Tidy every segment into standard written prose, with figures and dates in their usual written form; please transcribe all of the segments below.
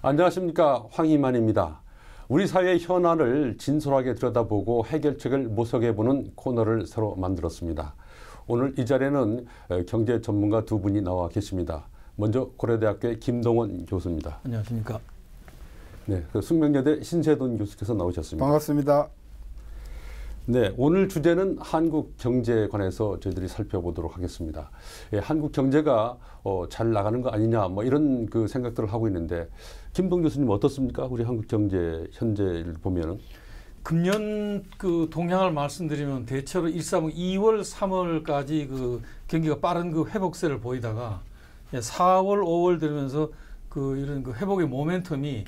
안녕하십니까, 황희만입니다. 우리 사회의 현안을 진솔하게 들여다보고 해결책을 모색해보는 코너를 새로 만들었습니다. 오늘 이 자리에는 경제 전문가 두 분이 나와 계십니다. 먼저 고려대학교의 김동원 교수입니다. 안녕하십니까. 네, 숙명여대 신세돈 교수께서 나오셨습니다. 반갑습니다. 네, 오늘 주제는 한국 경제에 관해서 저희들이 살펴보도록 하겠습니다. 예, 한국 경제가 잘 나가는 거 아니냐, 뭐 이런 그 생각들을 하고 있는데, 김동 교수님 어떻습니까? 우리 한국 경제 현재를 보면은. 금년 그 동향을 말씀드리면 대체로 2월, 3월까지 그 경기가 빠른 그 회복세를 보이다가 4월, 5월 되면서 그 이런 그 회복의 모멘텀이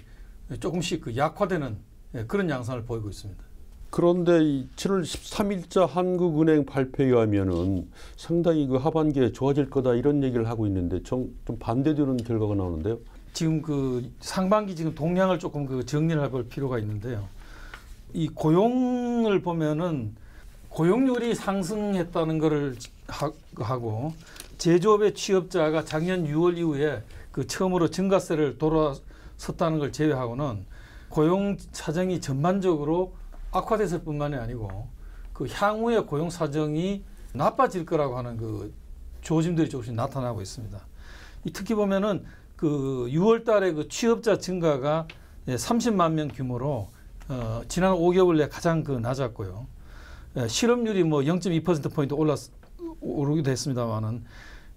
조금씩 그 약화되는 그런 양상을 보이고 있습니다. 그런데 7월 13일자 한국은행 발표에 의하면은 상당히 그 하반기에 좋아질 거다 이런 얘기를 하고 있는데 좀 반대되는 결과가 나오는데요. 지금 그 상반기 지금 동향을 조금 그 정리를 해볼 필요가 있는데요. 이 고용을 보면은 고용률이 상승했다는 것을 하고 제조업의 취업자가 작년 6월 이후에 그 처음으로 증가세를 돌아섰다는 걸 제외하고는 고용 사정이 전반적으로 악화됐을 뿐만이 아니고 그 향후의 고용 사정이 나빠질 거라고 하는 그 조짐들이 조금씩 나타나고 있습니다. 특히 보면은 그 6월 달에 그 취업자 증가가 30만 명 규모로 지난 5개월 내 가장 그 낮았고요. 실업률이 뭐 0.2%포인트 오르기도 했습니다만은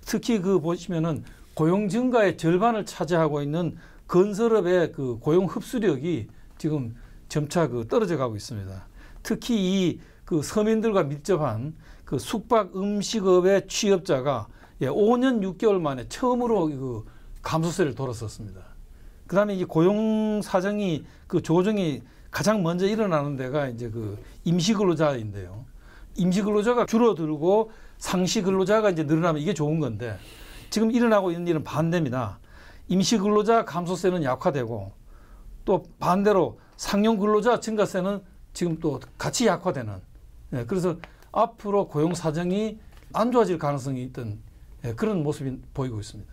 특히 그 보시면은 고용 증가의 절반을 차지하고 있는 건설업의 그 고용 흡수력이 지금 점차 그 떨어져 가고 있습니다. 특히 이 그 서민들과 밀접한 그 숙박 음식업의 취업자가 5년 6개월 만에 처음으로 그 감소세를 돌았었습니다. 그다음에 이 고용 사정이 그 조정이 가장 먼저 일어나는 데가 이제 그 임시근로자인데요. 임시근로자가 줄어들고 상시근로자가 이제 늘어나면 이게 좋은 건데 지금 일어나고 있는 일은 반대입니다. 임시근로자 감소세는 약화되고 또 반대로 상용 근로자 증가세는 지금 또 같이 약화되는 그래서 앞으로 고용 사정이 안 좋아질 가능성이 있던 그런 모습이 보이고 있습니다.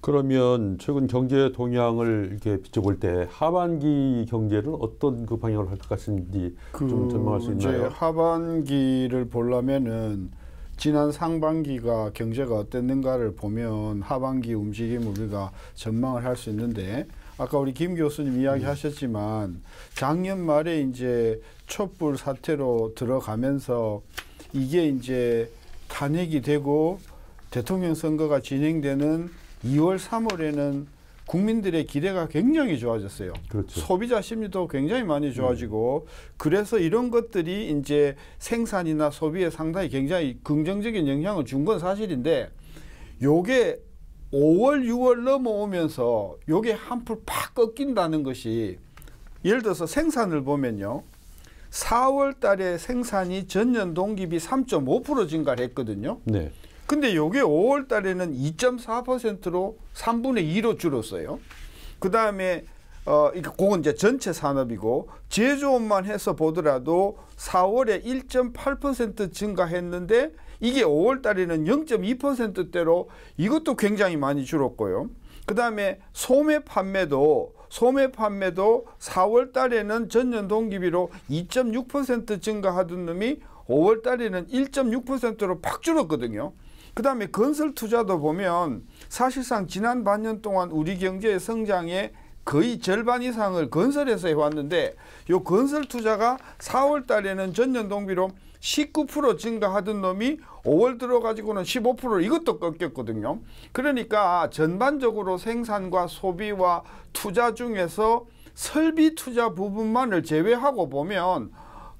그러면 최근 경제 동향을 이렇게 비춰볼 때 하반기 경제는 어떤 그 방향을 할 것 같은지 좀 전망할 수 있나요? 하반기를 보려면은 지난 상반기가 경제가 어땠는가를 보면 하반기 움직임을 우리가 전망을 할 수 있는데 아까 우리 김 교수님 이야기하셨지만 작년 말에 이제 촛불 사태로 들어가면서 이게 이제 탄핵이 되고 대통령 선거가 진행되는 2월, 3월에는 국민들의 기대가 굉장히 좋아졌어요. 그렇죠. 소비자 심리도 굉장히 많이 좋아지고 그래서 이런 것들이 이제 생산이나 소비에 상당히 굉장히 긍정적인 영향을 준 건 사실인데 요게 5월, 6월 넘어오면서 요게 한풀 팍 꺾인다는 것이 예를 들어서 생산을 보면요. 4월 달에 생산이 전년 동기비 3.5% 증가를 했거든요. 네. 근데 요게 5월 달에는 2.4%로 3분의 2로 줄었어요. 그 다음에 그건 이제 전체 산업이고 제조업만 해서 보더라도 4월에 1.8% 증가했는데 이게 5월 달에는 0.2%대로 이것도 굉장히 많이 줄었고요. 그 다음에 소매 판매도 4월 달에는 전년 동기비로 2.6% 증가하던 놈이 5월 달에는 1.6%로 팍 줄었거든요. 그 다음에 건설 투자도 보면 사실상 지난 반년 동안 우리 경제의 성장의 거의 절반 이상을 건설에서 해왔는데 요 건설 투자가 4월 달에는 전년 동기로 19% 증가하던 놈이 5월 들어가지고는 15% 이것도 꺾였거든요. 그러니까 전반적으로 생산과 소비와 투자 중에서 설비 투자 부분만을 제외하고 보면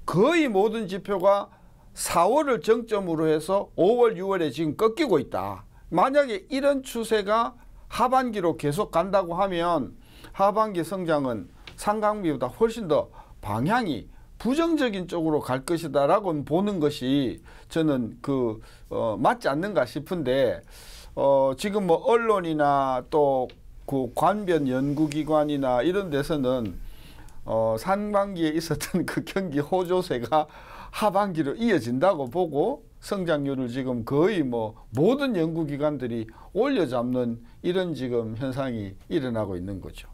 거의 모든 지표가 4월을 정점으로 해서 5월, 6월에 지금 꺾이고 있다. 만약에 이런 추세가 하반기로 계속 간다고 하면 하반기 성장은 상반기보다 훨씬 더 방향이 부정적인 쪽으로 갈 것이다라고 보는 것이 저는 맞지 않는가 싶은데 지금 뭐 언론이나 또 그 관변 연구기관이나 이런 데서는 상반기에 있었던 그 경기 호조세가 하반기로 이어진다고 보고 성장률을 지금 거의 뭐 모든 연구기관들이 올려잡는 이런 지금 현상이 일어나고 있는 거죠.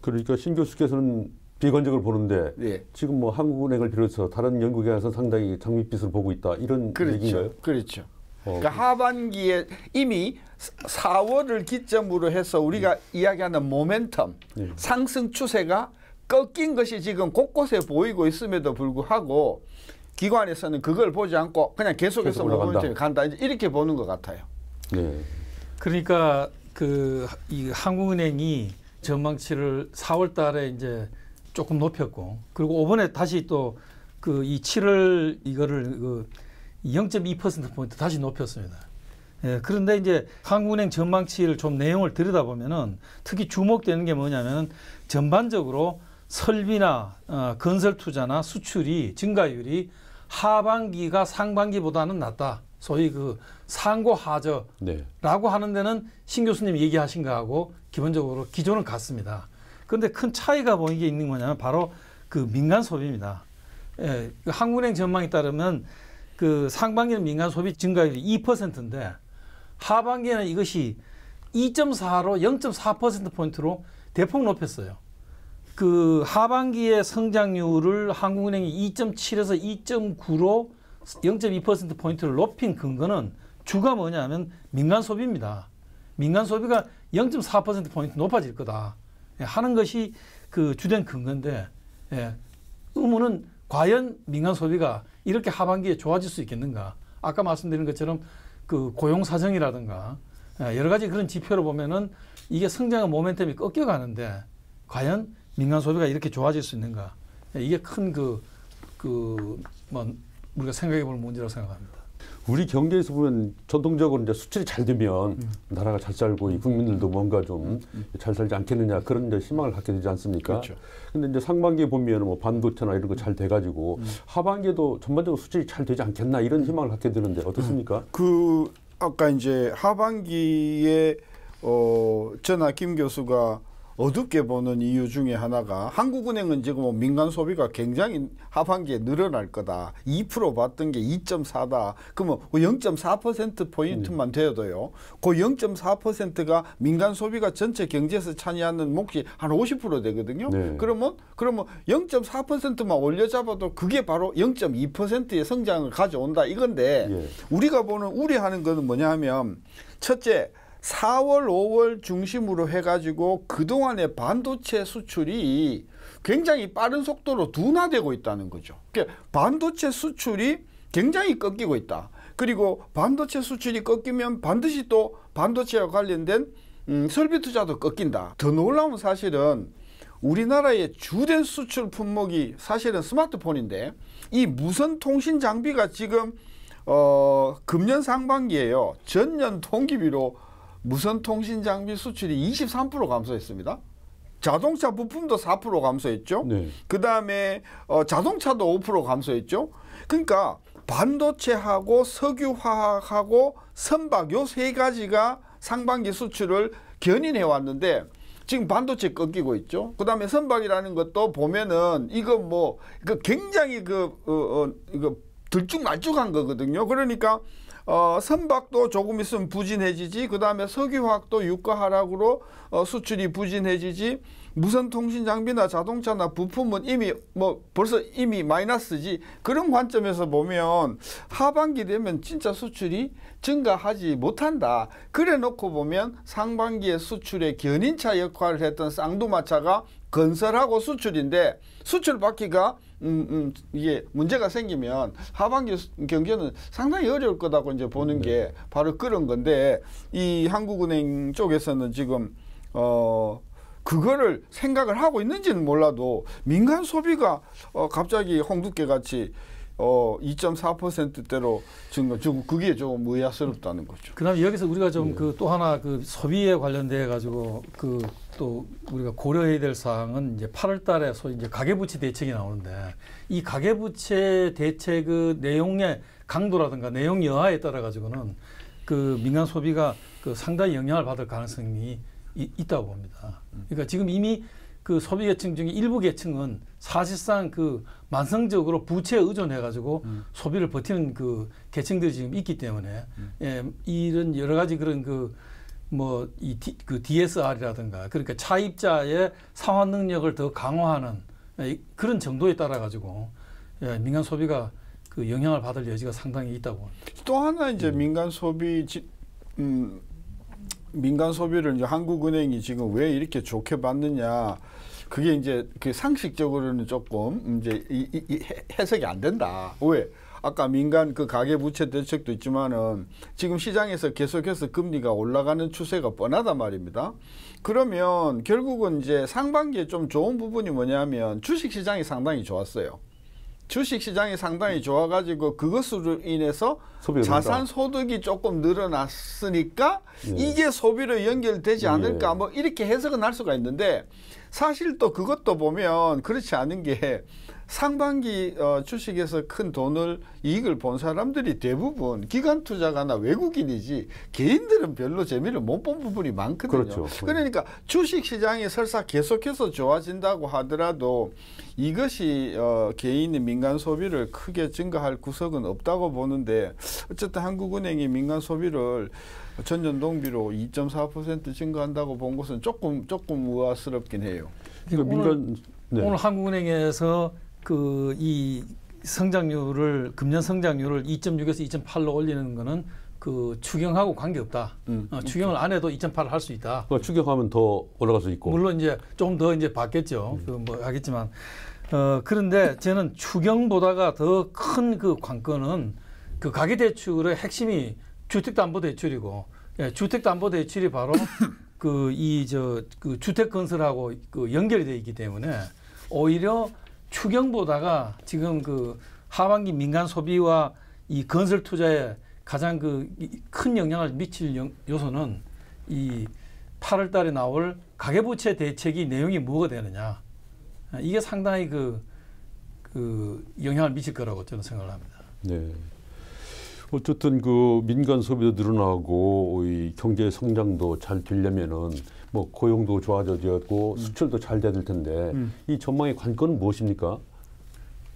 그러니까 신 교수께서는 비관적으로 보는데 예. 지금 뭐 한국은행을 비롯해서 다른 연구기관에서 상당히 장밋빛을 보고 있다 이런 얘기인가요? 그렇죠. 그러니까 하반기에 이미 4월을 기점으로 해서 우리가 이야기하는 모멘텀, 네. 상승 추세가 꺾인 것이 지금 곳곳에 보이고 있음에도 불구하고 기관에서는 그걸 보지 않고 그냥 계속해서 모멘텀이 간다 이렇게 보는 것 같아요. 네. 그러니까 이 한국은행이 전망치를 4월 달에 이제 조금 높였고 그리고 이번에 다시 또 이 7월 이거를 0.2%포인트 다시 높였습니다. 예, 그런데 이제 한국은행 전망치를 좀 내용을 들여다보면은 특히 주목되는 게 뭐냐면 전반적으로 설비나 건설 투자나 수출이 증가율이 하반기가 상반기보다는 낮다. 소위 상고하저라고 네. 하는 데는 신 교수님이 얘기하신 거하고 기본적으로 기조는 같습니다. 그런데 큰 차이가 보이게 있는 거냐면 바로 민간 소비입니다. 예, 한국은행 전망에 따르면 상반기는 민간 소비 증가율이 2%인데 하반기에는 이것이 2.4로 0.4%포인트로 대폭 높였어요. 하반기의 성장률을 한국은행이 2.7에서 2.9로 0.2%포인트를 높인 근거는 주가 뭐냐면 민간 소비입니다. 민간 소비가 0.4%포인트 높아질 거다 하는 것이 주된 근거인데 의문은 과연 민간 소비가 이렇게 하반기에 좋아질 수 있겠는가? 아까 말씀드린 것처럼 고용 사정이라든가 여러 가지 그런 지표로 보면은 이게 성장의 모멘텀이 꺾여가는데 과연 민간 소비가 이렇게 좋아질 수 있는가? 이게 큰 우리가 생각해볼 문제라고 생각합니다. 우리 경제에서 보면 전통적으로 이제 수출이 잘 되면 나라가 잘 살고 이 국민들도 뭔가 좀 잘 살지 않겠느냐 그런 이제 희망을 갖게 되지 않습니까? 그렇죠. 근데 이제 상반기에 보면 뭐 반도체나 이런 거 잘 돼가지고 하반기에도 전반적으로 수출이 잘 되지 않겠나 이런 희망을 갖게 되는데 어떻습니까? 아까 이제 하반기에 전하 김 교수가 어둡게 보는 이유 중에 하나가 한국은행은 지금 민간 소비가 굉장히 하반기에 늘어날 거다. 2% 봤던 게 2.4다. 그러면 0.4%포인트만 되어도요. 그 0.4%가 민간 소비가 전체 경제에서 차지하는 몫이 한 50% 되거든요. 네. 그러면 0.4%만 올려잡아도 그게 바로 0.2%의 성장을 가져온다 이건데 예. 우리가 우려하는 거는 뭐냐 하면 첫째 4월, 5월 중심으로 해가지고 그동안의 반도체 수출이 굉장히 빠른 속도로 둔화되고 있다는 거죠. 그러니까 반도체 수출이 굉장히 꺾이고 있다. 그리고 반도체 수출이 꺾이면 반드시 또 반도체와 관련된 설비 투자도 꺾인다. 더 놀라운 사실은 우리나라의 주된 수출 품목이 사실은 스마트폰인데 이 무선 통신 장비가 지금 금년 상반기에요. 전년 동기비로 무선 통신 장비 수출이 23% 감소했습니다. 자동차 부품도 4% 감소했죠. 네. 그다음에 자동차도 5% 감소했죠. 그러니까 반도체하고 석유화학하고 선박 요 세 가지가 상반기 수출을 견인해 왔는데 지금 반도체 꺾이고 있죠. 그다음에 선박이라는 것도 보면은 이거 굉장히 이거 들쭉날쭉한 거거든요. 그러니까 선박도 조금 있으면 부진해지지. 그다음에 석유화학도 유가 하락으로 수출이 부진해지지. 무선 통신 장비나 자동차나 부품은 이미 벌써 마이너스지. 그런 관점에서 보면 하반기 되면 진짜 수출이 증가하지 못한다. 그래 놓고 보면 상반기에 수출의 견인차 역할을 했던 쌍두마차가 건설하고 수출인데 수출 받기가 이게 문제가 생기면 하반기 경제는 상당히 어려울 거다고 이제 보는 게 바로 그런 건데 이 한국은행 쪽에서는 지금 그거를 생각을 하고 있는지는 몰라도 민간 소비가 갑자기 홍두깨 같이 2.4%대로 증가, 그게 조금 의아스럽다는 거죠. 그다음에 여기서 우리가 좀 또 하나 소비에 관련돼 가지고 또 우리가 고려해야 될 사항은 이제 8월달에 소위 이제 가계부채 대책이 나오는데 이 가계부채 대책 내용의 강도라든가 내용 여하에 따라 가지고는 민간 소비가 상당히 영향을 받을 가능성이 있다고 봅니다. 그러니까 지금 이미 소비 계층 중에 일부 계층은 사실상 만성적으로 부채에 의존해 가지고 소비를 버티는 계층들이 지금 있기 때문에 이런 여러 가지 그런 뭐 그 DSR이라든가 그러니까 차입자의 상환 능력을 더 강화하는 그런 정도에 따라 가지고 민간 소비가 그 영향을 받을 여지가 상당히 있다고 봅니다. 또 하나 이제 민간 소비를 이제 한국은행이 지금 왜 이렇게 좋게 받느냐. 그게 이제 그 상식적으로는 조금 이제 해석이 안 된다. 왜? 아까 민간 그 가계부채 대책도 있지만은 지금 시장에서 계속해서 금리가 올라가는 추세가 뻔하단 말입니다. 그러면 결국은 이제 상반기에 좀 좋은 부분이 뭐냐면 주식 시장이 상당히 좋았어요. 주식 시장이 상당히 좋아가지고 그것으로 인해서 자산 소득이 조금 늘어났으니까 이게 소비로 연결되지 않을까 뭐 이렇게 해석은 할 수가 있는데 사실 또 그것도 보면 그렇지 않은 게 상반기 주식에서 큰 돈을 이익을 본 사람들이 대부분 기관 투자가나 외국인이지 개인들은 별로 재미를 못 본 부분이 많거든요. 그렇죠. 그러니까 주식 시장이 설사 계속해서 좋아진다고 하더라도 이것이 개인의 민간 소비를 크게 증가할 구석은 없다고 보는데 어쨌든 한국은행이 민간 소비를 전년 동비로 2.4% 증가한다고 본 것은 조금 의아스럽긴 해요. 그러니까 오늘 한국은행에서 그 이 성장률을 금년 성장률을 2.6에서 2.8로 올리는 거는 그 추경하고 관계 없다. 추경을 안 해도 2.8을 할 수 있다. 추경하면 더 올라갈 수 있고. 물론 이제 좀 더 이제 받겠죠. 그 뭐 하겠지만 그런데 저는 추경보다가 더 큰 그 관건은 그 가계대출의 핵심이 주택담보대출이고 주택담보대출이 바로 그 주택 건설하고 그 연결이 되어 있기 때문에 오히려 추경보다가 지금 그 하반기 민간 소비와 이 건설 투자에 가장 그 큰 영향을 미칠 요소는 이 8월 달에 나올 가계부채 대책이 내용이 뭐가 되느냐. 이게 상당히 그 영향을 미칠 거라고 저는 생각을 합니다. 네. 어쨌든 그 민간 소비도 늘어나고 이 경제 성장도 잘 되려면은 뭐 고용도 좋아져지고 수출도 잘 돼야 될 텐데 이 전망의 관건은 무엇입니까?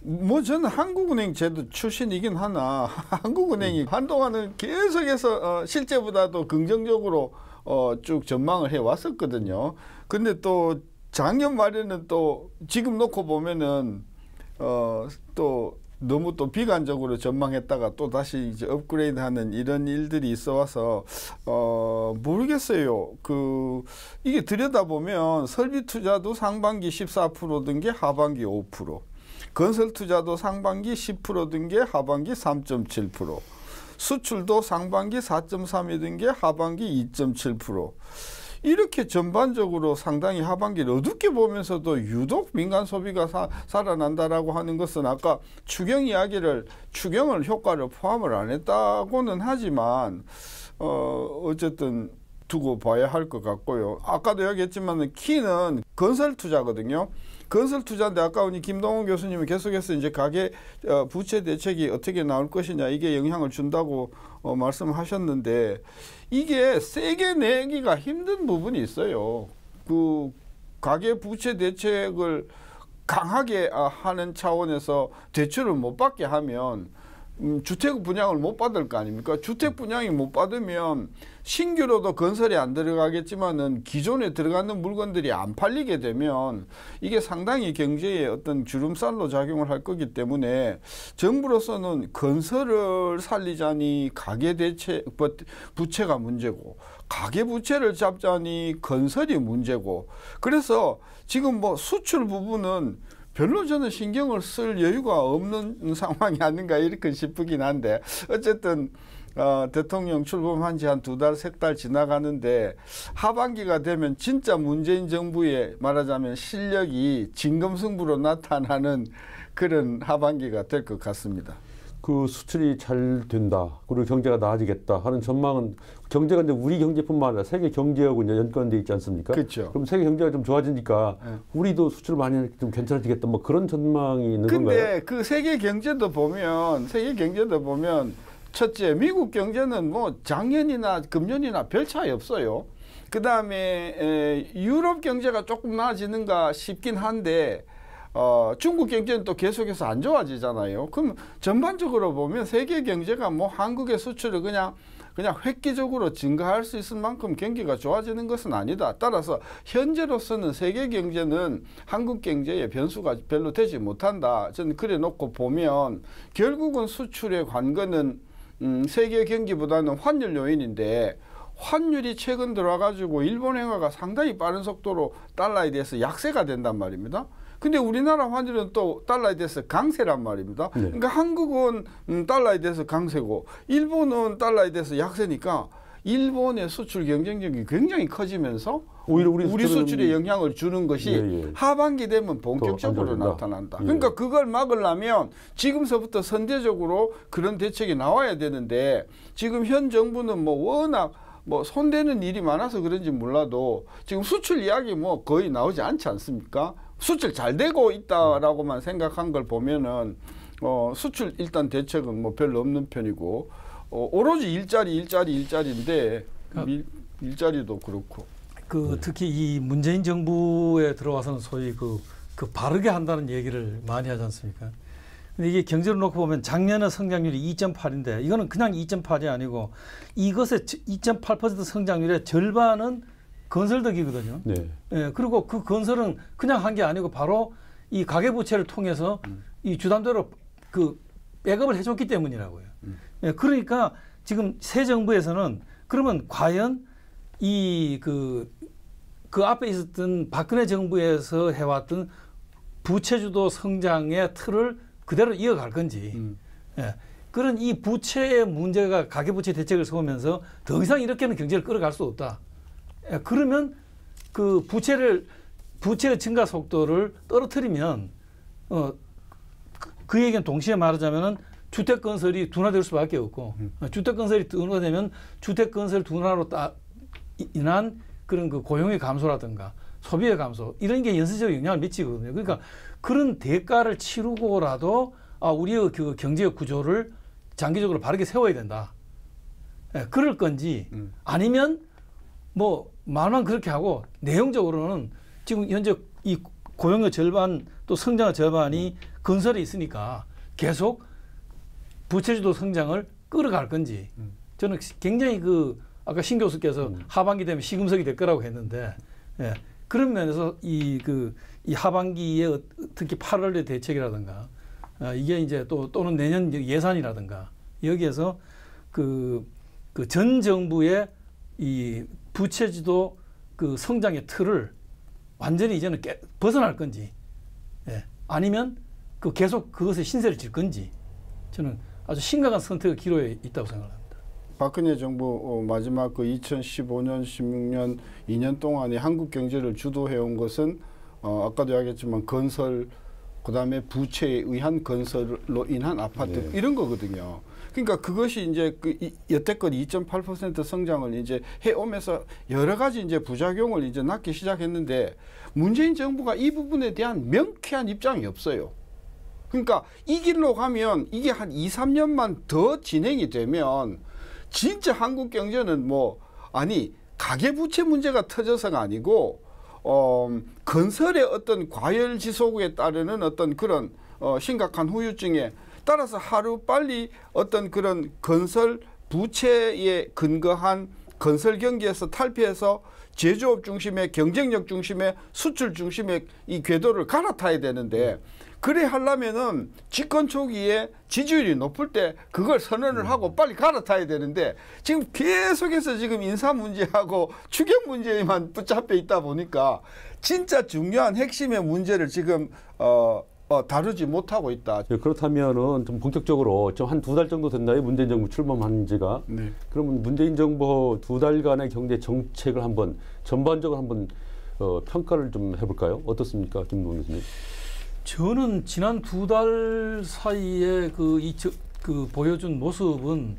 뭐 저는 한국은행 제도 출신이긴 하나 한국은행이 한동안은 계속해서 실제보다도 긍정적으로 쭉 전망을 해 왔었거든요. 근데 또 작년 말에는 또 지금 놓고 보면은 또 너무 또 비관적으로 전망했다가 또 다시 이제 업그레이드하는 이런 일들이 있어 와서 모르겠어요. 이게 들여다보면 설비 투자도 상반기 14%든 게 하반기 5%, 건설 투자도 상반기 10%든 게 하반기 3.7%, 수출도 상반기 4.3이던 게 하반기 2.7%. 이렇게 전반적으로 상당히 하반기를 어둡게 보면서도 유독 민간 소비가 살아난다라고 하는 것은 아까 추경을 효과를 포함을 안 했다고는 하지만 어쨌든 두고 봐야 할 것 같고요. 아까도 얘기했지만 키는 건설 투자거든요. 건설 투자인데 아까 우리 김동훈 교수님이 계속해서 이제 가계 부채 대책이 어떻게 나올 것이냐 이게 영향을 준다고 말씀하셨는데 이게 세게 내기가 힘든 부분이 있어요. 그 가계 부채 대책을 강하게 하는 차원에서 대출을 못 받게 하면 주택 분양을 못 받을 거 아닙니까? 주택 분양이 못 받으면 신규로도 건설이 안 들어가겠지만은 기존에 들어가는 물건들이 안 팔리게 되면 이게 상당히 경제에 어떤 주름살로 작용을 할 거기 때문에 정부로서는 건설을 살리자니 부채가 문제고 가계부채를 잡자니 건설이 문제고 그래서 지금 뭐 수출 부분은 별로 저는 신경을 쓸 여유가 없는 상황이 아닌가 이렇게 싶긴 한데 어쨌든 대통령 출범한 지 한 2달, 3달 지나가는데 하반기가 되면 진짜 문재인 정부의 말하자면 실력이 진검승부로 나타나는 그런 하반기가 될 것 같습니다. 그 수출이 잘 된다. 그리고 경제가 나아지겠다 하는 전망은 경제가 이제 우리 경제뿐만 아니라 세계 경제하고 이제 연관돼 있지 않습니까? 그렇죠. 그럼 세계 경제가 좀 좋아지니까 우리도 수출 많이 좀 괜찮아지겠다. 뭐 그런 전망이 있는 건가요? 근데 그 세계 경제도 보면 첫째 미국 경제는 뭐 작년이나 금년이나 별 차이 없어요. 그 다음에 유럽 경제가 조금 나아지는가 싶긴 한데 중국 경제는 또 계속해서 안 좋아지잖아요. 그럼 전반적으로 보면 세계 경제가 뭐 한국의 수출을 그냥 획기적으로 증가할 수 있을 만큼 경기가 좋아지는 것은 아니다. 따라서 현재로서는 세계 경제는 한국 경제의 변수가 별로 되지 못한다. 저는 그래 놓고 보면 결국은 수출의 관건은 세계 경기보다는 환율 요인인데, 환율이 최근 들어와가지고 일본 행화가 상당히 빠른 속도로 달러에 대해서 약세가 된단 말입니다. 근데 우리나라 환율은 또 달러에 대해서 강세란 말입니다. 네. 그러니까 한국은 달러에 대해서 강세고 일본은 달러에 대해서 약세니까 일본의 수출 경쟁력이 굉장히 커지면서 오히려 우리 수출에 영향을 주는 것이 예. 하반기 되면 본격적으로 나타난다. 예. 그러니까 그걸 막으려면 지금서부터 선제적으로 그런 대책이 나와야 되는데, 지금 현 정부는 뭐 워낙 뭐 손대는 일이 많아서 그런지 몰라도 지금 수출 이야기 뭐 거의 나오지 않지 않습니까? 수출 잘 되고 있다라고만 생각한 걸 보면은 수출 일단 대책은 뭐 별로 없는 편이고, 오로지 일자리인데 일자리도 그렇고. 특히 이 문재인 정부에 들어와서는 소위 그 바르게 한다는 얘기를 많이 하지 않습니까? 근데 이게 경제를 놓고 보면 작년에 성장률이 2.8인데 이거는 그냥 2.8이 아니고 이것의 2.8% 성장률의 절반은 건설덕이거든요. 네. 예, 그리고 그 건설은 그냥 한 게 아니고 바로 이 가계부채를 통해서 이 주담대로 그 백업을 해줬기 때문이라고요. 예, 그러니까 지금 새 정부에서는 그러면 과연 그 앞에 있었던 박근혜 정부에서 해왔던 부채주도 성장의 틀을 그대로 이어갈 건지, 예, 그런 이 부채의 문제가 가계부채 대책을 세우면서 더 이상 이렇게는 경제를 끌어갈 수 없다. 예, 그러면 그 부채의 증가 속도를 떨어뜨리면 그 얘기는 동시에 말하자면은 주택 건설이 둔화될 수밖에 없고, 주택 건설이 둔화되면 주택 건설 둔화로 인한 그런 그 고용의 감소라든가 소비의 감소, 이런 게 연쇄적 영향을 미치거든요. 그러니까 그런 대가를 치르고라도 우리의 그 경제의 구조를 장기적으로 바르게 세워야 된다. 예, 그럴 건지 아니면 뭐 말만 그렇게 하고 내용적으로는 지금 현재 이 고용의 절반 또 성장의 절반이 건설에 있으니까 계속 부채주도 성장을 끌어갈 건지, 저는 굉장히 아까 신 교수께서 하반기 되면 시금석이 될 거라고 했는데, 예, 그런 면에서 이 하반기에 특히 8월의 대책이라든가 이게 이제 또는 내년 예산이라든가 여기에서 전 정부의 이 부채지도 그 성장의 틀을 완전히 이제는 벗어날 건지, 예, 아니면 계속 그것에 신세를 질 건지, 저는 아주 심각한 선택의 기로에 있다고 생각합니다. 박근혜 정부 마지막 2015년, 16년 2년 동안에 한국 경제를 주도해온 것은 아까도 이야기했지만 건설, 그다음에 부채에 의한 건설로 인한 아파트, 네, 이런 거거든요. 그러니까 그것이 이제 여태껏 2.8% 성장을 이제 해오면서 여러 가지 이제 부작용을 이제 낳기 시작했는데, 문재인 정부가 이 부분에 대한 명쾌한 입장이 없어요. 그러니까 이 길로 가면 이게 한 2, 3년만 더 진행이 되면 진짜 한국 경제는 가계부채 문제가 터져서가 아니고 건설의 어떤 과열지속에 따르는 어떤 그런 심각한 후유증에 따라서 하루빨리 어떤 그런 건설 부채에 근거한 건설 경기에서 탈피해서 제조업 중심의 경쟁력 중심의 수출 중심의 이 궤도를 갈아타야 되는데, 그래 하려면은 집권 초기에 지지율이 높을 때 그걸 선언을 하고 빨리 갈아타야 되는데, 지금 계속해서 지금 인사 문제하고 추경 문제에만 붙잡혀 있다 보니까 진짜 중요한 핵심의 문제를 지금 다루지 못하고 있다. 예, 그렇다면은 좀 본격적으로 좀 한 2달 정도 됐나요? 문재인 정부 출범한 지가. 네. 그러면 문재인 정부 2달간의 경제 정책을 한번 전반적으로 한번 평가를 좀 해볼까요? 어떻습니까, 김동현 교수님? 저는 지난 2달 사이에 보여준 모습은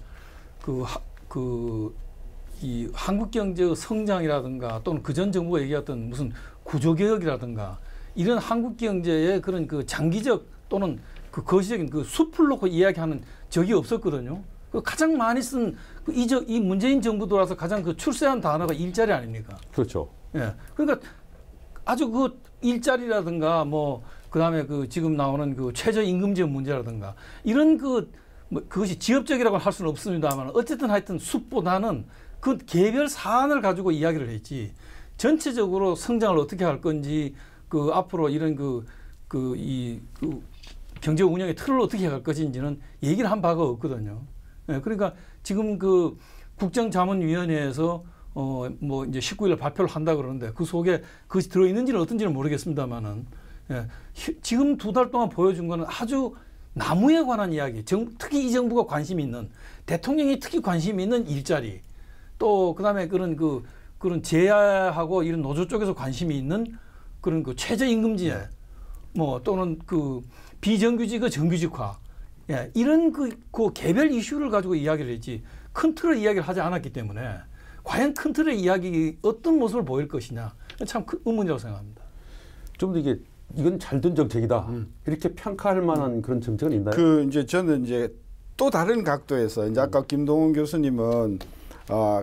이 한국 경제의 성장이라든가 또는 그전 정부가 얘기했던 무슨 구조개혁이라든가 이런 한국 경제의 그런 장기적 또는 거시적인 숲을 놓고 이야기하는 적이 없었거든요. 가장 많이 쓴 이 문재인 정부 들어와서 가장 출세한 단어가 일자리 아닙니까? 그렇죠. 예. 그러니까 아주 일자리라든가 그다음에 그 지금 나오는 그 최저임금제 문제라든가 이런 뭐 그것이 지엽적이라고 할 수는 없습니다만 어쨌든 하여튼 숲보다는 그 개별 사안을 가지고 이야기를 했지 전체적으로 성장을 어떻게 할 건지 그 앞으로 이런 이 경제 운영의 틀을 어떻게 할 것인지는 얘기를 한 바가 없거든요. 예, 그러니까 지금 그 국정자문위원회에서 뭐 이제 19일 발표를 한다 그러는데 그 속에 그것이 들어 있는지는 어떤지는 모르겠습니다만은 예, 지금 2달 동안 보여준 거는 아주 나무에 관한 이야기, 특히 이 정부가 관심이 있는 대통령이 특히 관심이 있는 일자리, 또 그다음에 그런 재야하고 이런 노조 쪽에서 관심이 있는 그런 그 최저임금제, 뭐 또는 그 비정규직의 정규직화, 예, 이런 그 개별 이슈를 가지고 이야기를 했지 큰 틀의 이야기를 하지 않았기 때문에 과연 큰 틀의 이야기 어떤 모습을 보일 것이냐 참 의문이라고 생각합니다. 좀 더 이건 잘된 정책이다 이렇게 평가할 만한 그런 정책은 있나요? 이제 저는 이제 또 다른 각도에서 이제 아까 김동훈 교수님은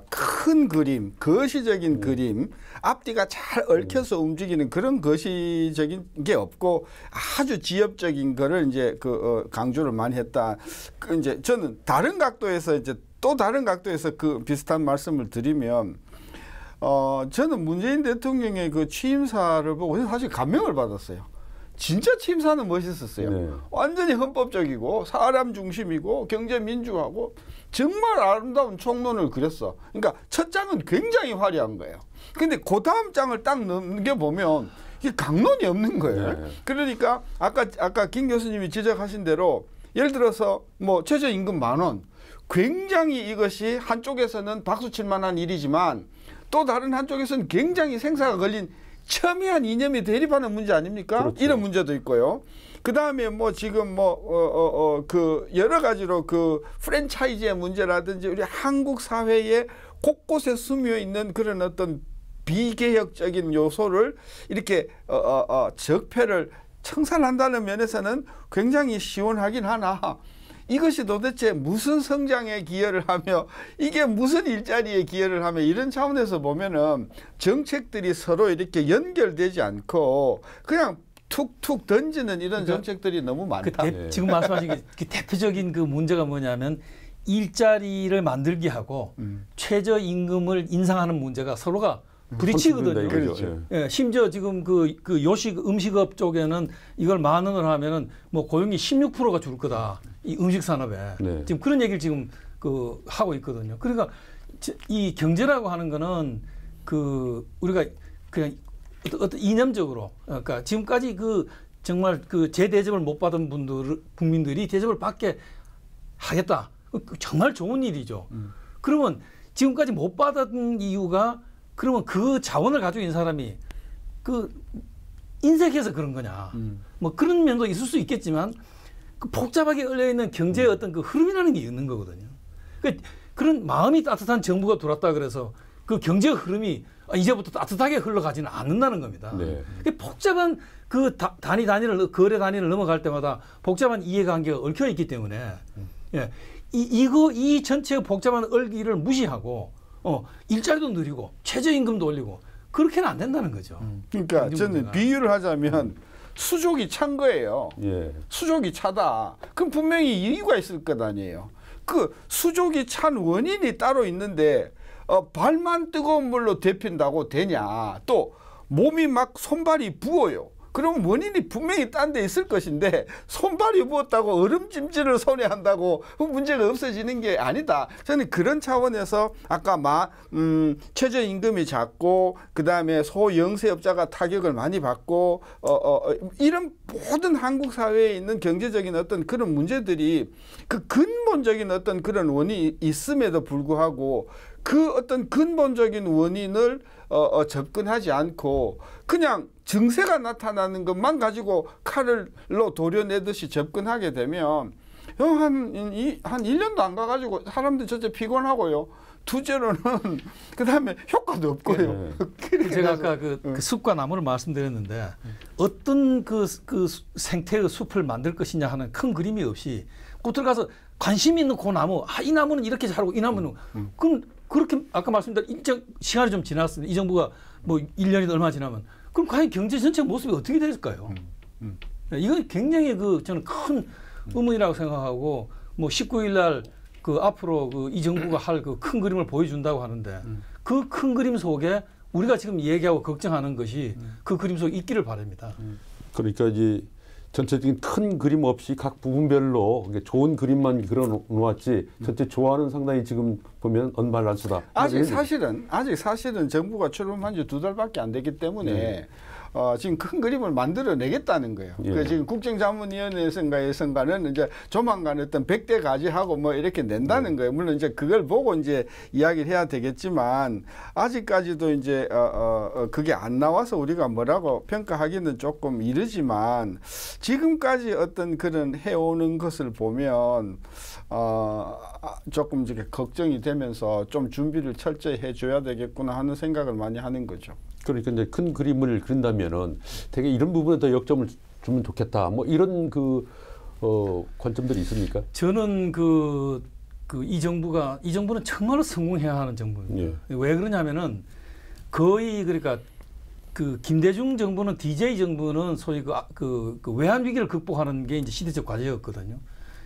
큰 그림, 거시적인 그림, 앞뒤가 잘 얽혀서 움직이는 그런 거시적인 게 없고 아주 지엽적인 거를 이제 강조를 많이 했다. 이제 저는 다른 각도에서 이제 또 다른 각도에서 그 비슷한 말씀을 드리면 저는 문재인 대통령의 그 취임사를 보고 사실 감명을 받았어요. 진짜 취임사는 멋있었어요. 네. 완전히 헌법적이고 사람 중심이고 경제 민주화고 정말 아름다운 총론을 그렸어. 그러니까 첫 장은 굉장히 화려한 거예요. 근데 그 다음 장을 딱 넘겨보면 이게 강론이 없는 거예요. 네. 그러니까 아까 김 교수님이 지적하신 대로 예를 들어서 뭐 최저임금 10,000원 굉장히 이것이 한쪽에서는 박수 칠 만한 일이지만 또 다른 한쪽에서는 굉장히 생사가 걸린 첨예한 이념이 대립하는 문제 아닙니까? 그렇죠. 이런 문제도 있고요. 그 다음에 뭐 지금 그 여러 가지로 그 프랜차이즈의 문제라든지 우리 한국 사회에 곳곳에 스며 있는 그런 어떤 비개혁적인 요소를 이렇게 적폐를 청산한다는 면에서는 굉장히 시원하긴 하나 이것이 도대체 무슨 성장에 기여를 하며 이게 무슨 일자리에 기여를 하며 이런 차원에서 보면은 정책들이 서로 이렇게 연결되지 않고 그냥 툭툭 던지는 이런 정책들이 너무 많다. 지금 말씀하신 그 대표적인 그 문제가 뭐냐면 일자리를 만들게 하고 최저임금을 인상하는 문제가 서로가 부딪히거든요. 그렇죠. 예, 심지어 지금 그 요식 음식업 쪽에는 이걸 10,000원을 하면은 뭐 고용이 16%가 줄 거다. 이 음식 산업에. 네. 지금 그런 얘기를 지금 하고 있거든요. 그러니까 이 경제라고 하는 거는 우리가 그냥 어떤 이념적으로 그러니까 지금까지 정말 재대접을 못 받은 국민들이 대접을 받게 하겠다. 정말 좋은 일이죠. 그러면 지금까지 못 받은 이유가 그러면 그 자원을 가지고 있는 사람이 인색해서 그런 거냐. 뭐 그런 면도 있을 수 있겠지만 복잡하게 얽혀있는 경제의 어떤 흐름이라는 게 있는 거거든요. 그런 마음이 따뜻한 정부가 들어왔다 그래서 그 경제 흐름이 이제부터 따뜻하게 흘러가지는 않는다는 겁니다. 네. 복잡한 거래 단위를 넘어갈 때마다 복잡한 이해관계가 얽혀 있기 때문에 예, 이 전체의 복잡한 얽기를 무시하고 일자리도 늘리고 최저임금도 올리고 그렇게는 안 된다는 거죠. 그러니까 저는 비유를 하자면 수족이 찬 거예요. 예. 수족이 차다. 그럼 분명히 이유가 있을 것 아니에요. 그 수족이 찬 원인이 따로 있는데 발만 뜨거운 물로 데핀다고 되냐. 또 몸이 막 손발이 부어요. 그럼 원인이 분명히 딴 데 있을 것인데 손발이 부었다고 얼음찜질을 손에 한다고 문제가 없어지는 게 아니다. 저는 그런 차원에서 아까 최저임금이 작고 그다음에 소영세업자가 타격을 많이 받고 이런 모든 한국 사회에 있는 경제적인 어떤 그런 문제들이 그 근본적인 어떤 그런 원인이 있음에도 불구하고 그 어떤 근본적인 원인을 접근하지 않고 그냥 증세가 나타나는 것만 가지고 칼로 도려내듯이 접근하게 되면 한 1년도 안 가가지고 사람들 전체 피곤하고요. 둘째로는 그다음에 효과도 없고요. 제가 아까 그 숲과 나무를 말씀드렸는데 어떤 그 생태의 숲을 만들 것이냐 하는 큰 그림이 없이 꼭 들어가서 관심 있는 그 나무, 이 나무는 이렇게 자라고 이 나무는 그럼 그렇게 아까 말씀드린 시간이 좀 지났습니다. 이 정부가 뭐 1년이 얼마 지나면 그럼 과연 경제 전체 모습이 어떻게 될까요? 이거 굉장히 저는 큰 의문이라고 생각하고 뭐 19일 날 앞으로 이 정부가 할 큰 그림을 보여준다고 하는데 그 큰 그림 속에 우리가 지금 얘기하고 걱정하는 것이 그 그림 속에 있기를 바랍니다. 그러니까 이제 전체적인 큰 그림 없이 각 부분별로 좋은 그림만 그려 놓았지 전체 조화는 상당히 지금 보면 언발란수다. 아직 사실은 정부가 출범한 지 2달밖에 안 됐기 때문에 지금 큰 그림을 만들어내겠다는 거예요. 예. 지금 국정자문위원회에서인가는 이제 조만간 어떤 100대 가지하고 뭐 이렇게 낸다는 거예요. 물론 이제 그걸 보고 이제 이야기를 해야 되겠지만 아직까지도 이제 그게 안 나와서 우리가 뭐라고 평가하기는 조금 이르지만 지금까지 어떤 그런 해오는 것을 보면 조금 이렇게 걱정이 되면서 좀 준비를 철저히 해줘야 되겠구나 하는 생각을 많이 하는 거죠. 그러니까 이제 큰 그림을 그린다면은 되게 이런 부분에 더 역점을 주면 좋겠다. 뭐 이런 관점들이 있습니까? 저는 이 정부는 정말로 성공해야 하는 정부입니다. 예. 왜 그러냐면은 거의 그러니까 김대중 정부는 DJ 정부는 소위 그 외환 위기를 극복하는 게 이제 시대적 과제였거든요.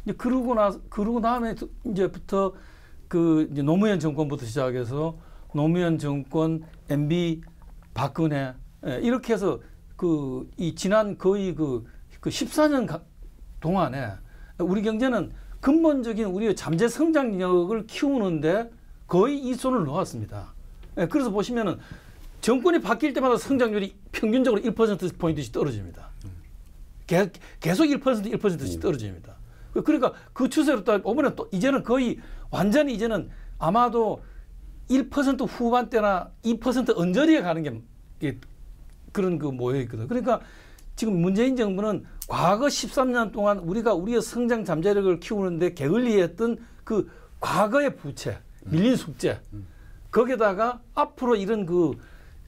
이제 그러고 다음에 이제부터 이제 노무현 정권부터 시작해서 노무현 정권, MB, 박근혜 이렇게 해서 이 지난 거의 14년 동안에 우리 경제는 근본적인 우리의 잠재 성장력을 키우는데 거의 이 손을 놓았습니다. 그래서 보시면은 정권이 바뀔 때마다 성장률이 평균적으로 1%포인트씩 떨어집니다. 계속 1%씩 떨어집니다. 그러니까 그 추세로 이번에 또 이제는 거의 완전히 이제는 아마도 1% 후반대나 2% 언저리에 가는 게 그런 모여 있거든요. 그러니까 지금 문재인 정부는 과거 13년 동안 우리의 성장 잠재력을 키우는데 게을리했던 그 과거의 부채, 밀린 숙제, 거기다가 앞으로 이런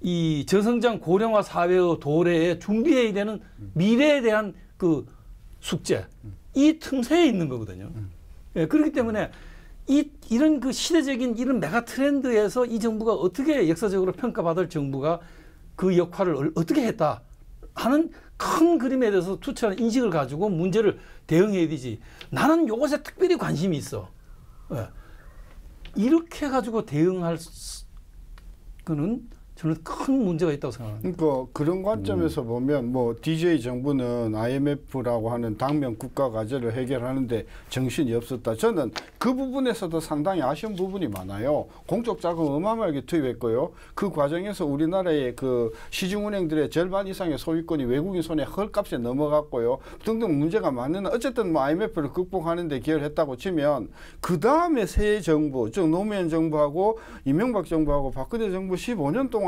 이 저성장 고령화 사회의 도래에 준비해야 되는 미래에 대한 숙제, 이 틈새에 있는 거거든요. 그렇기 때문에 이런 시대적인 이런 메가 트렌드에서 이 정부가 어떻게 역사적으로 평가받을 정부가 그 역할을 어떻게 했다 하는 큰 그림에 대해서 투철한 인식을 가지고 문제를 대응해야 되지. 나는 이것에 특별히 관심이 있어. 이렇게 가지고 대응할 거는 저는 큰 문제가 있다고 생각합니다. 그러니까 그런 관점에서 보면 뭐 DJ 정부는 IMF라고 하는 당면 국가 과제를 해결하는데 정신이 없었다. 저는 그 부분에서도 상당히 아쉬운 부분이 많아요. 공적 자금 어마어마하게 투입했고요. 그 과정에서 우리나라의 시중은행들의 절반 이상의 소유권이 외국인 손에 헐값에 넘어갔고요. 등등 문제가 많은 어쨌든 뭐 IMF를 극복하는데 기여했다고 치면 그 다음에 새 정부, 즉 노무현 정부하고 이명박 정부하고 박근혜 정부 15년 동안에는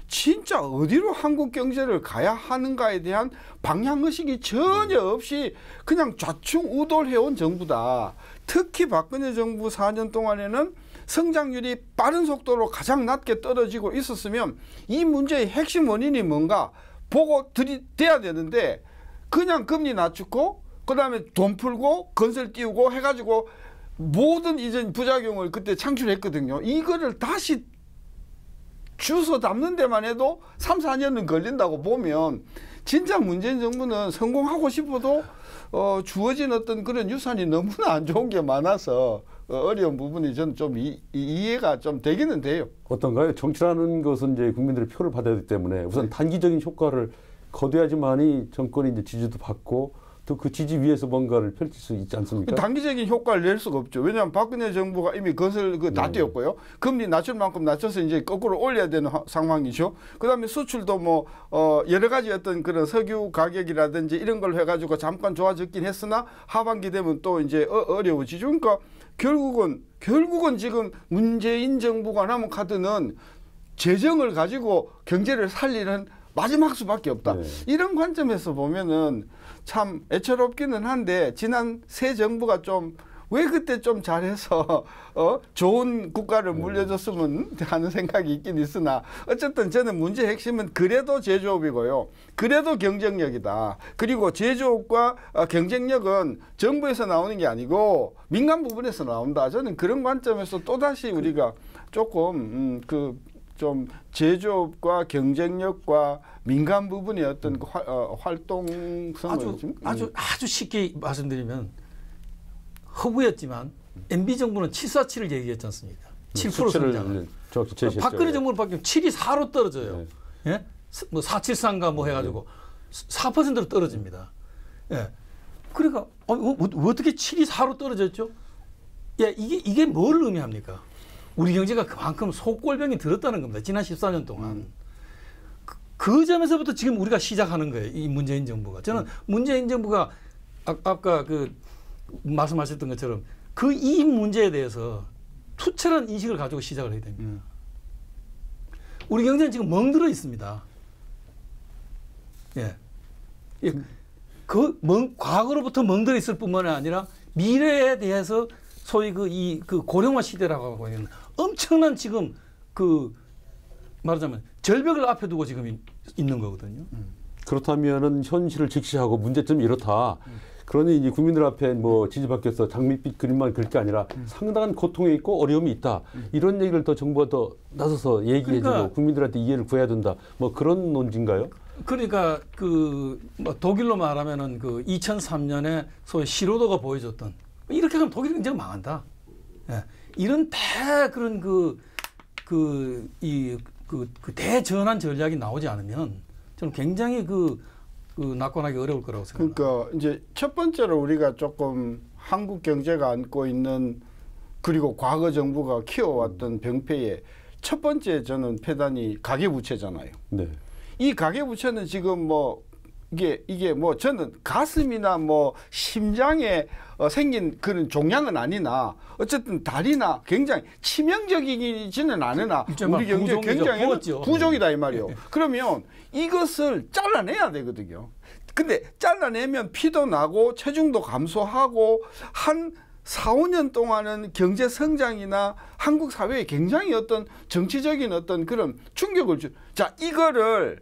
진짜 어디로 한국 경제를 가야 하는가에 대한 방향의식이 전혀 없이 그냥 좌충우돌해온 정부다. 특히 박근혜 정부 4년 동안에는 성장률이 빠른 속도로 가장 낮게 떨어지고 있었으면 이 문제의 핵심 원인이 뭔가 보고 들이대야 되는데 그냥 금리 낮추고 그다음에 돈 풀고 건설 띄우고 해가지고 모든 이전 부작용을 그때 창출했거든요. 이거를 다시 주워 담는 데만 해도 3, 4년은 걸린다고 보면 진짜 문재인 정부는 성공하고 싶어도 주어진 어떤 그런 유산이 너무나 안 좋은 게 많아서 어려운 부분이 저는 좀 이해가 좀 되기는 돼요. 어떤가요? 정치라는 것은 이제 국민들의 표를 받아야 되기 때문에 우선 단기적인 효과를 거둬야지만이 정권이 이제 지지도 받고 또 그 지지 위에서 뭔가를 펼칠 수 있지 않습니까? 단기적인 효과를 낼 수가 없죠. 왜냐하면 박근혜 정부가 이미 건설 다 띄웠고요. 금리 낮출 만큼 낮춰서 이제 거꾸로 올려야 되는 상황이죠. 그다음에 수출도 뭐 여러 가지 어떤 그런 석유 가격이라든지 이런 걸 해가지고 잠깐 좋아졌긴 했으나 하반기 되면 또 이제 어려워지죠. 그러니까 결국은 지금 문재인 정부가 남은 카드는 재정을 가지고 경제를 살리는 마지막 수밖에 없다. 네. 이런 관점에서 보면은 참 애처롭기는 한데 지난 새 정부가 좀 왜 그때 좀 잘해서 좋은 국가를 물려줬으면 하는 생각이 있긴 있으나 어쨌든 저는 문제의 핵심은 그래도 제조업이고요. 그래도 경쟁력이다. 그리고 제조업과 경쟁력은 정부에서 나오는 게 아니고 민간 부분에서 나온다. 저는 그런 관점에서 또다시 우리가 조금 좀 제조업과 경쟁력과 민간 부분의 어떤 그 활동성을 아주 쉽게 말씀드리면 허구였지만 MB 정부는 747을 얘기했지 않습니까? 7% 성장. 박근혜 정부는 바뀌면 7이 4로 떨어져요. 네. 예? 뭐 473가 뭐 해가지고 4%로 떨어집니다. 예. 그러니까 어떻게 7이 4로 떨어졌죠? 예, 이게 뭘 의미합니까? 우리 경제가 그만큼 속골병이 들었다는 겁니다. 지난 14년 동안. 그 점에서부터 지금 우리가 시작하는 거예요. 이 문재인 정부가. 저는 문재인 정부가 아까 그 말씀하셨던 것처럼 이 문제에 대해서 투철한 인식을 가지고 시작을 해야 됩니다. 우리 경제는 지금 멍들어 있습니다. 예. 과거로부터 멍들어 있을 뿐만 아니라 미래에 대해서 소위 그 고령화 시대라고 하고 있는 엄청난 지금 말하자면 절벽을 앞에 두고 지금 있는 거거든요. 그렇다면은 현실을 직시하고 문제점이 이렇다. 그러니 이제 국민들 앞에 뭐 지지받겠어 장밋빛 그림만 그릴 게 아니라 상당한 고통이 있고 어려움이 있다. 이런 얘기를 더 정부가 더 나서서 얘기해주고 그러니까, 국민들한테 이해를 구해야 된다. 뭐 그런 논지인가요? 그러니까 뭐 독일로 말하면은 2003년에 소위 시로도가 보여줬던 이렇게 하면 독일 굉장히 망한다. 예. 이런 그런 대전환 전략이 나오지 않으면 저는 굉장히 낙관하기 어려울 거라고 생각합니다. 그러니까 이제 첫 번째로 우리가 조금 한국 경제가 안고 있는 그리고 과거 정부가 키워왔던 병폐의 첫 번째 저는 폐단이 가계부채잖아요. 네. 이 가계부채는 지금 뭐 이게 뭐 저는 가슴이나 뭐 심장에 생긴 그런 종양은 아니나 어쨌든 다리나 굉장히 치명적이지는 않으나 우리 경제 굉장히 부종이다 이 말이에요. 그러면 이것을 잘라내야 되거든요. 근데 잘라내면 피도 나고 체중도 감소하고 한 4, 5년 동안은 경제 성장이나 한국 사회에 굉장히 어떤 정치적인 어떤 그런 충격을 자, 이거를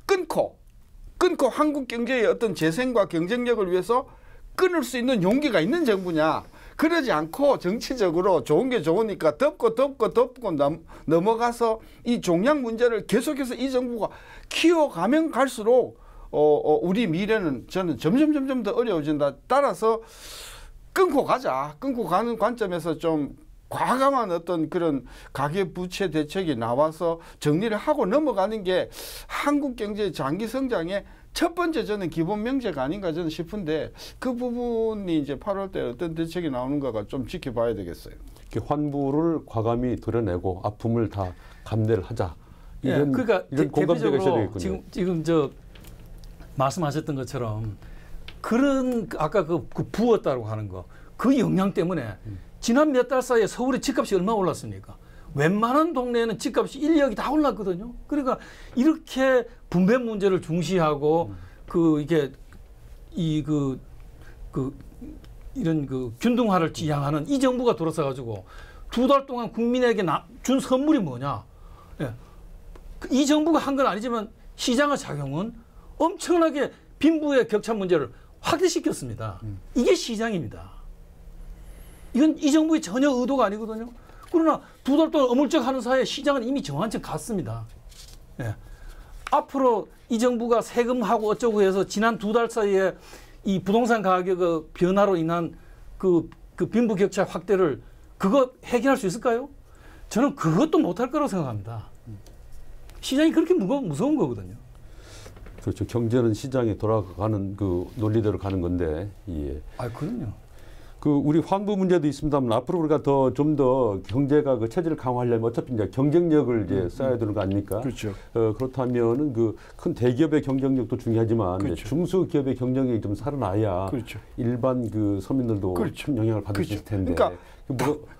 끊고 한국 경제의 어떤 재생과 경쟁력을 위해서 끊을 수 있는 용기가 있는 정부냐? 그러지 않고 정치적으로 좋은 게 좋으니까 덮고 넘어가서 이 종양 문제를 계속해서 이 정부가 키워가면 갈수록 우리 미래는 저는 점점 더 어려워진다. 따라서 끊고 가는 관점에서 좀 과감한 어떤 그런 가계부채 대책이 나와서 정리를 하고 넘어가는 게 한국 경제의 장기 성장의 첫 번째 저는 기본 명제가 아닌가 저는 싶은데 그 부분이 이제 8월 때 어떤 대책이 나오는가가 좀 지켜봐야 되겠어요. 환부를 과감히 도려내고 아픔을 다 감내를 하자. 이런 공감대가 있어야 되겠군요. 지금 말씀하셨던 것처럼 그런 아까 부었다고 하는 거 그 영향 때문에 지난 몇 달 사이에 서울의 집값이 얼마 올랐습니까? 웬만한 동네에는 집값이 1, 2억이 다 올랐거든요. 그러니까 이렇게 분배 문제를 중시하고 이런 균등화를 지향하는 이 정부가 들어서 가지고 2달 동안 국민에게 준 선물이 뭐냐? 예. 이 정부가 한 건 아니지만 시장의 작용은 엄청나게 빈부의 격차 문제를 확대시켰습니다. 이게 시장입니다. 이건 이 정부의 전혀 의도가 아니거든요. 그러나 2달 동안 어물쩍 하는 사이에 시장은 이미 정한점 갔습니다. 예. 앞으로 이 정부가 세금하고 어쩌고 해서 지난 2달 사이에 이 부동산 가격의 변화로 인한 그 빈부격차 확대를 그거 해결할 수 있을까요? 저는 그것도 못할 거라고 생각합니다. 시장이 그렇게 무서운 거거든요. 그렇죠. 경제는 시장에 돌아가는 그 논리대로 가는 건데. 예. 그럼요. 우리 환부 문제도 있습니다만 앞으로 우리가 좀 더 경제가 체질을 강화하려면 어차피 이제 경쟁력을 이제 써야 되는 거 아닙니까? 그렇죠. 그렇다면은 큰 대기업의 경쟁력도 중요하지만 그렇죠. 중소기업의 경쟁력이 좀 살아나야 그렇죠. 일반 서민들도 그렇죠. 큰 영향을 받을 수 있을 텐데. 그러니까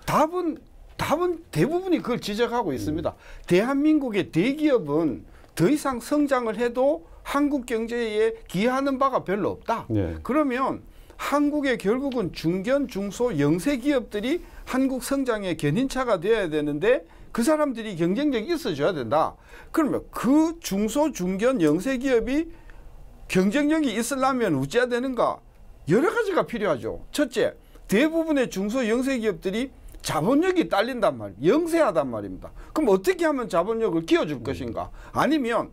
답은 대부분이 그걸 지적하고 있습니다. 대한민국의 대기업은 더 이상 성장을 해도 한국 경제에 기여하는 바가 별로 없다. 네. 그러면 한국의 결국은 중견, 중소, 영세 기업들이 한국 성장의 견인차가 되어야 되는데 그 사람들이 경쟁력이 있어줘야 된다. 그러면 그 중소, 중견, 영세 기업이 경쟁력이 있으려면 어찌해야 되는가? 여러 가지가 필요하죠. 첫째, 대부분의 중소, 영세 기업들이 자본력이 딸린단 말이에요. 영세하단 말입니다. 그럼 어떻게 하면 자본력을 키워줄 것인가? 아니면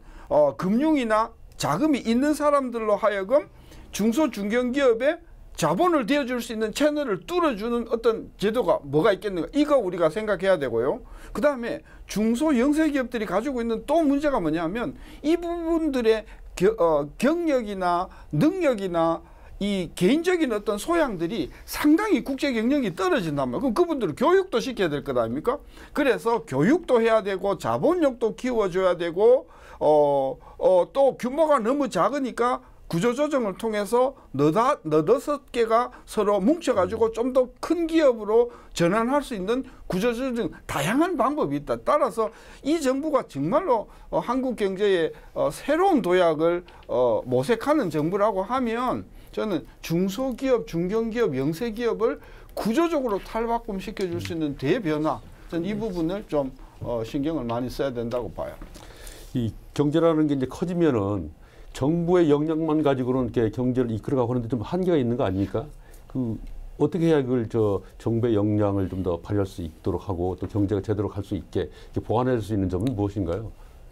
금융이나 자금이 있는 사람들로 하여금 중소 중견기업에 자본을 대어줄 수 있는 채널을 뚫어주는 어떤 제도가 뭐가 있겠는가? 이거 우리가 생각해야 되고요. 그 다음에 중소 영세기업들이 가지고 있는 또 문제가 뭐냐면 이 부분들의 경력이나 능력이나 이 개인적인 어떤 소양들이 상당히 국제 경력이 떨어진단 말이에요. 그럼 그분들을 교육도 시켜야 될 것 아닙니까? 그래서 교육도 해야 되고 자본력도 키워줘야 되고 또 규모가 너무 작으니까 구조조정을 통해서 너다섯 개가 서로 뭉쳐가지고 좀 더 큰 기업으로 전환할 수 있는 구조조정 다양한 방법이 있다. 따라서 이 정부가 정말로 한국 경제의 새로운 도약을 모색하는 정부라고 하면 저는 중소기업, 중견기업, 영세기업을 구조적으로 탈바꿈 시켜줄 수 있는 대변화, 저는 이 부분을 좀 신경을 많이 써야 된다고 봐요. 이 경제라는 게 이제 커지면은 정부의 역량만 가지고는 이렇게 경제를 이끌어가고 하는데 좀 한계가 있는 거 아닙니까? 어떻게 해야 그걸 정부의 역량을 좀 더 발휘할 수 있도록 하고 또 경제가 제대로 갈 수 있게 보완할 수 있는 점은 무엇인가요?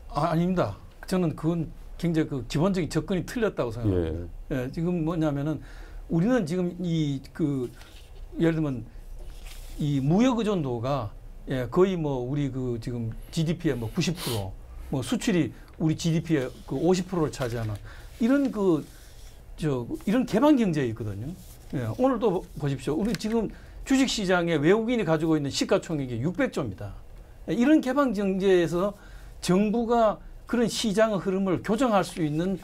아닙니다. 저는 그건 굉장히 기본적인 접근이 틀렸다고 생각합니다. 예, 지금 뭐냐면은 우리는 지금 예를 들면 이 무역 의존도가 거의 우리 지금 GDP의 90%, 수출이 우리 GDP의 50%를 차지하는 이런 이런 개방 경제에 있거든요. 예, 오늘도 보십시오. 우리 지금 주식 시장에 외국인이 가지고 있는 시가총액이 600조입니다. 이런 개방 경제에서 정부가 그런 시장의 흐름을 교정할 수 있는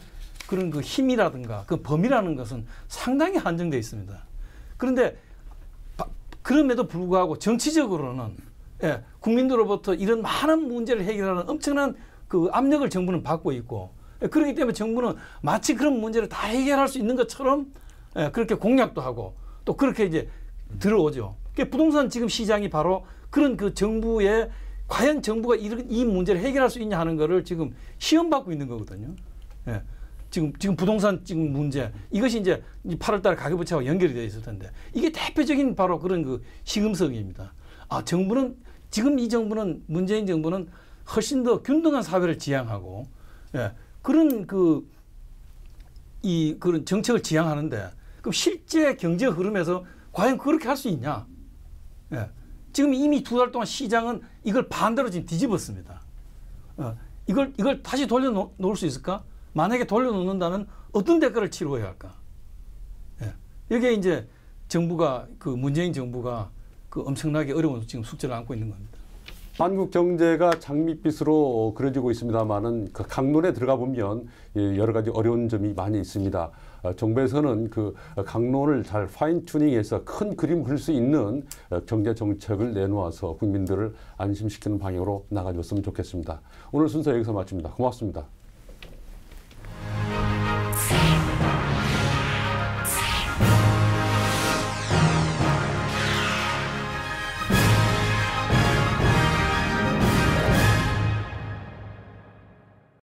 그런 힘이라든가 그 범위라는 것은 상당히 한정되어 있습니다. 그런데 그럼에도 불구하고 정치적으로는 국민들로부터 이런 많은 문제를 해결하는 엄청난 압력을 정부는 받고 있고, 그렇기 때문에 정부는 마치 그런 문제를 다 해결할 수 있는 것처럼 그렇게 공약도 하고 또 그렇게 이제 들어오죠. 부동산 지금 시장이 바로 그런 정부의 과연 정부가 이 문제를 해결할 수 있냐 하는 거를 지금 시험받고 있는 거거든요. 지금 부동산 지금 문제, 이것이 이제 8월 달에 가계부채와 연결이 되어 있을 텐데, 이게 대표적인 바로 그런 시금석입니다. 지금 이 정부는, 문재인 정부는 훨씬 더 균등한 사회를 지향하고, 그런 그런 정책을 지향하는데, 그럼 실제 경제 흐름에서 과연 그렇게 할 수 있냐? 지금 이미 2달 동안 시장은 이걸 반대로 지금 뒤집었습니다. 이걸 다시 돌려놓을 수 있을까? 만약에 돌려놓는다면 어떤 대가를 치러야 할까? 여기에 이제 정부가, 문재인 정부가 엄청나게 어려운 지금 숙제를 안고 있는 겁니다. 한국 경제가 장밋빛으로 그려지고 있습니다만은 강론에 들어가 보면 여러 가지 어려운 점이 많이 있습니다. 정부에서는 강론을 잘 파인 튜닝해서 큰 그림 그릴 수 있는 경제 정책을 내놓아서 국민들을 안심시키는 방향으로 나가줬으면 좋겠습니다. 오늘 순서 여기서 마칩니다. 고맙습니다.